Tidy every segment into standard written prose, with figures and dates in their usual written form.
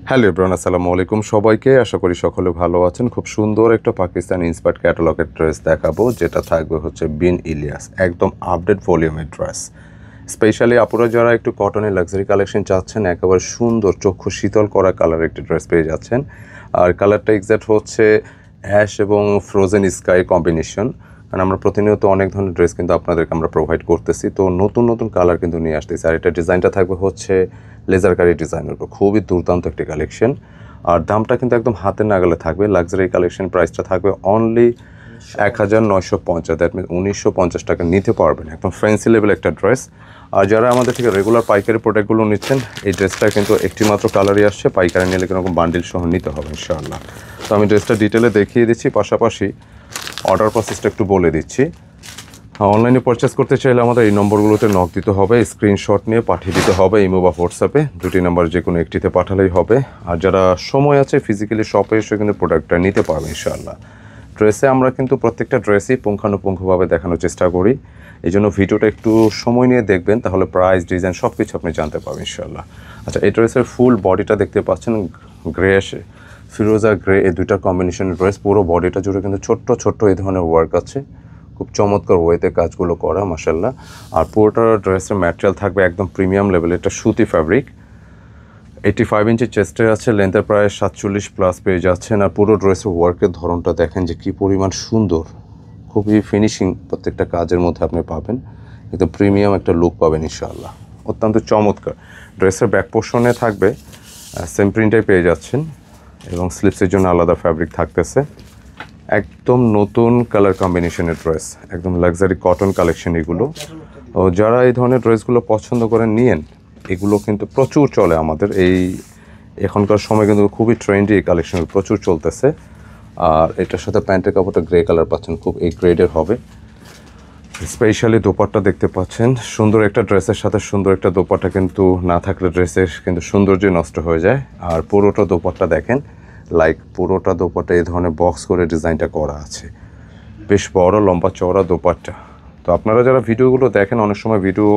Hello everyone, আসসালামু আলাইকুম সবাইকে। আশা করি সকলে ভালো আছেন। খুব সুন্দর একটা পাকিস্তানি ইন্সপায়ার্ড ক্যাটালগের ড্রেস দেখাবো, যেটা থাকবে হচ্ছে বিন ইলিয়াস, একদম আপডেট ভলিউমের ড্রেস। স্পেশালি আপুরা যারা একটু কটনের লাক্সারি কালেকশন চাচ্ছেন, একেবারে সুন্দর চক্ষু শীতল করা কালারের একটি ড্রেস পেয়ে যাচ্ছেন। আর কালারটা এক্স্যাক্ট হচ্ছে অ্যাশ এবং ফ্রোজেন স্কাই কম্বিনেশন। কারণ আমরা প্রতিনিয়ত অনেক ধরনের ড্রেস কিন্তু আপনাদেরকে আমরা প্রোভাইড করতেছি, তো নতুন নতুন কালার কিন্তু নিয়ে আসতেছি। আর এটা ডিজাইনটা থাকবে হচ্ছে লেজার কারি ডিজাইনের উপর, খুবই দুর্দান্ত একটি কালেকশন। আর দামটা কিন্তু একদম হাতের নাগালে থাকবে। লাক্সারি কালেকশন প্রাইসটা থাকবে অনলি 1950, দ্যাট মিনস 1950 টাকা নিতে পারবেন। একদম ফ্যান্সি লেভেল একটা ড্রেস। আর যারা আমাদের থেকে রেগুলার পাইকারি প্রোডাক্টগুলো নিচ্ছেন, এই ড্রেসটা কিন্তু একটি মাত্র কালারই আসছে, পাইকারি নিলে কোনো বান্ডিল সহ নিতে হবে ইনশাআল্লাহ। তো আমি ড্রেসটা ডিটেলে দেখিয়ে দিচ্ছি, পাশাপাশি অর্ডার প্রসেসটা একটু বলে দিচ্ছি। অনলাইনে পারচেস করতে চাইলে আমাদের এই নম্বরগুলোতে নক দিতে হবে, স্ক্রিনশট নিয়ে পাঠিয়ে দিতে হবে ইমো বা হোয়াটসঅ্যাপে, দুটি নাম্বার যে কোনো একটিতে পাঠালেই হবে। আর যারা সময় আছে ফিজিক্যালি শপে এসে কিন্তু প্রোডাক্টটা নিতে পারবে ইনশাআল্লাহ। ড্রেসে আমরা কিন্তু প্রত্যেকটা ড্রেসই পুঙ্খানুপুঙ্খভাবে দেখানোর চেষ্টা করি, এই জন্য ভিডিওটা একটু সময় নিয়ে দেখবেন, তাহলে প্রাইস, ডিজাইন সব কিছু আপনি জানতে পারবেন ইনশাআল্লাহ। আচ্ছা, এই ড্রেসের ফুল বডিটা দেখতে পাচ্ছেন, গ্রে ফিরোজা গ্রে, এই দুইটা কম্বিনেশনের ড্রেস। পুরো বডিটা জুড়ে কিন্তু ছোট্ট ছোট্ট এই ধরনের ওয়ার্ক আছে, খুব চমৎকার ওয়েতে কাজগুলো করা মাশাআল্লাহ। আর পুরোটা ড্রেসের ম্যাটেরিয়াল থাকবে একদম প্রিমিয়াম লেভেল, এটা সুতি ফ্যাব্রিক। 85 ইঞ্চি চেস্টের আছে, লেন্থের প্রায় 47 প্লাস পেয়ে যাচ্ছেন। আর পুরো ড্রেসের ওয়ার্কের ধরনটা দেখেন যে কী পরিমাণ সুন্দর, খুবই ফিনিশিং প্রত্যেকটা কাজের মধ্যে আপনি পাবেন, একদম প্রিমিয়াম একটা লুক পাবেন ইনশাআল্লাহ, অত্যন্ত চমৎকার। ড্রেসের ব্যাক পোর্শনে থাকবে সেম প্রিন্টাই পেয়ে যাচ্ছেন, এবং স্লিপসের জন্য আলাদা ফ্যাব্রিক থাকতেছে। একদম নতুন কালার কম্বিনেশনের ড্রেস, একদম লাক্সারি কটন কালেকশন এগুলো। ও যারা এই ধরনের ড্রেসগুলো পছন্দ করেন নিয়েন, এগুলো কিন্তু প্রচুর চলে আমাদের এই এখনকার সময়, কিন্তু খুবই ট্রেন্ডি এই কালেকশন, প্রচুর চলতেছে। আর এটার সাথে প্যান্টের কাপড়টা গ্রে কালার পাচ্ছেন, খুব এই গ্রেডের হবে। স্পেশালি দোপাট্টা দেখতে পাচ্ছেন, সুন্দর একটা ড্রেসের সাথে সুন্দর একটা দোপাট্টা কিন্তু না থাকলে ড্রেসের কিন্তু সৌন্দর্য নষ্ট হয়ে যায়। আর পুরোটা দোপাট্টা দেখেন, লাইক পুরোটা দোপাট্টা এই ধরনের বক্স করে ডিজাইনটা করা আছে, বেশ বড় লম্বা চওড়া দোপাট্টা। তো আপনারা যারা ভিডিওগুলো দেখেন, অনেক সময় ভিডিও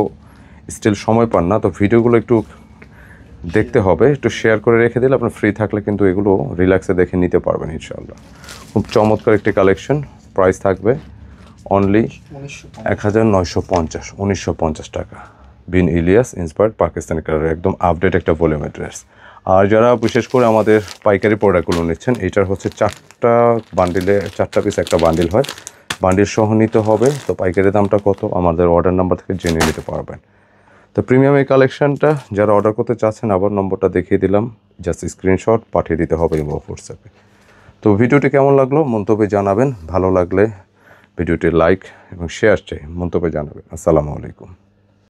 স্টিল সময় পান না, তো ভিডিওগুলো একটু দেখতে হবে, একটু শেয়ার করে রেখে দিলে আপনার ফ্রি থাকলে কিন্তু এগুলো রিল্যাক্সে দেখে নিতে পারবেন ইনশাআল্লাহ। খুব চমৎকার একটি কালেকশন, প্রাইস থাকবে অনলি 1950 টাকা। বিন ইলিয়াস ইন্সপায়ার্ড পাকিস্তানি কালার, একদম আপডেট একটা ভলিউমের ড্রেস। আর যারা বিশেষ করে আমাদের পাইকারি প্রোডাক্টগুলো নিচ্ছেন, এইটার হচ্ছে 4টা বান্ডিলে 4টা পিস একটা বান্ডিল হয়, বান্ডিল সহ নিতে হবে। তো পাইকারি দামটা কত আমাদের অর্ডার নাম্বার থেকে জেনে নিতে পারবেন। তো প্রিমিয়াম এই কালেকশনটা যারা অর্ডার করতে চাচ্ছেন, আবার নম্বরটা দেখিয়ে দিলাম, জাস্ট স্ক্রিনশট পাঠিয়ে দিতে হবে ইমো হোয়াটসঅ্যাপে। তো ভিডিওটি কেমন লাগলো মন্তব্যে জানাবেন, ভালো লাগলে ভিডিওটি লাইক এবং শেয়ার চাই, মন্তব্যে জানাবেন। আসসালামু আলাইকুম।